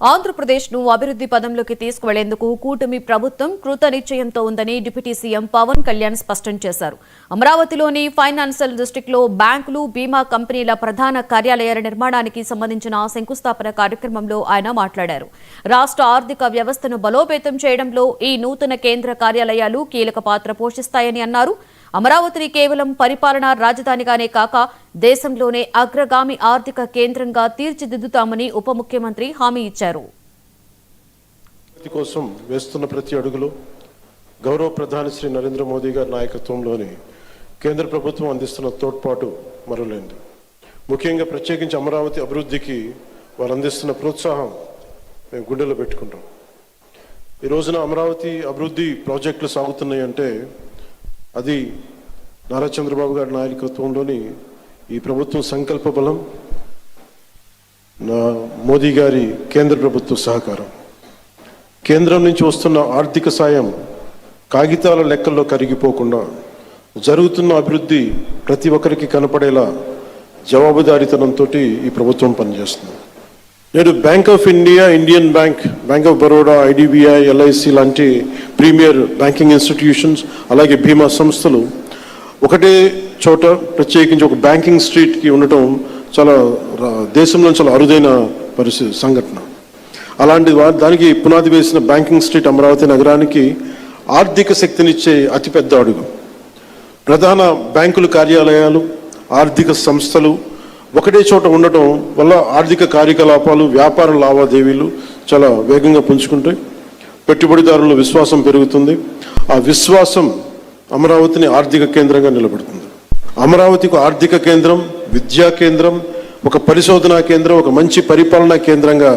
ఆంధ్రప్రదేశ్ను అభివృద్ధి పదంలోకి తీసుకువెళ్లేందుకు కూటమి ప్రభుత్వం కృత నిశ్చయంతో ఉందని డిప్యూటీ సీఎం పవన్ కళ్యాణ్ స్పష్టం చేశారు. అమరావతిలోని ఫైనాన్షియల్ డిస్ట్రిక్ట్లో బ్యాంకులు, బీమా కంపెనీల ప్రధాన కార్యాలయాల నిర్మాణానికి సంబంధించిన శంకుస్థాపన కార్యక్రమంలో ఆయన మాట్లాడారు. రాష్ట్ర ఆర్థిక వ్యవస్థను బలోపేతం చేయడంలో ఈ నూతన కేంద్ర కార్యాలయాలు కీలక పాత్ర పోషిస్తాయని అన్నారు. అమరావతిని కేవలం పరిపాలనా రాజధానిగానే కాక దేశంలోనే అగ్రగామి ఆర్థిక కేంద్రంగా తీర్చిదిద్దుతామని ఉప ముఖ్యమంత్రి హామీ ఇచ్చారు. కోసం వేస్తున్న ప్రతి అడుగులో గౌరవ ప్రధాని శ్రీ నరేంద్ర మోదీ గారి నాయకత్వంలోని కేంద్ర ప్రభుత్వం అందిస్తున్న తోడ్పాటు మరులేంది. ముఖ్యంగా ప్రత్యేకించి అమరావతి అభివృద్ధికి వారు అందిస్తున్న ప్రోత్సాహం మేము గుండెలో పెట్టుకుంటాం. ఈ రోజున అమరావతి అభివృద్ధి ప్రాజెక్టులు సాగుతున్నాయి అంటే అది నారా చంద్రబాబు గారి నాయకత్వంలోని ఈ ప్రభుత్వం సంకల్ప బలం, మోదీ గారి కేంద్ర ప్రభుత్వ సహకారం. కేంద్రం నుంచి వస్తున్న ఆర్థిక సాయం కాగితాల లెక్కల్లో కరిగిపోకుండా జరుగుతున్న అభివృద్ధి ప్రతి ఒక్కరికి కనపడేలా జవాబుదారీతనంతో ఈ ప్రభుత్వం పనిచేస్తుంది. నేడు bank of India, Indian bank, bank of Baroda, IDBI, LIC లాంటి ప్రీమియర్ బ్యాంకింగ్ ఇన్స్టిట్యూషన్స్, అలాగే బీమా సంస్థలు ఒకటే చోట ప్రత్యేకించి ఒక బ్యాంకింగ్ స్ట్రీట్కి ఉండటం చాలా దేశంలో చాలా అరుదైన సంఘటన. అలాంటి దానికి పునాది వేసిన బ్యాంకింగ్ స్ట్రీట్ అమరావతి నగరానికి ఆర్థిక శక్తినిచ్చే అతిపెద్ద అడుగు. ప్రధాన బ్యాంకుల కార్యాలయాలు, ఆర్థిక సంస్థలు ఒకటే చోట ఉండటం వల్ల ఆర్థిక కార్యకలాపాలు, వ్యాపార లావాదేవీలు చాలా వేగంగా పుంజుకుంటాయి. పెట్టుబడిదారుల విశ్వాసం పెరుగుతుంది. ఆ విశ్వాసం అమరావతిని ఆర్థిక కేంద్రంగా నిలబడుతుంది. అమరావతికి ఆర్థిక కేంద్రం, విద్యా కేంద్రం, ఒక పరిశోధనా కేంద్రం, ఒక మంచి పరిపాలనా కేంద్రంగా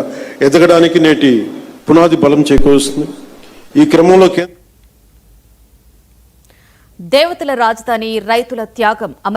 ఎదగడానికి నేటి పునాది బలం చేకూరుస్తుంది. ఈ క్రమంలో దేవతల రాజధాని, రైతుల త్యాగం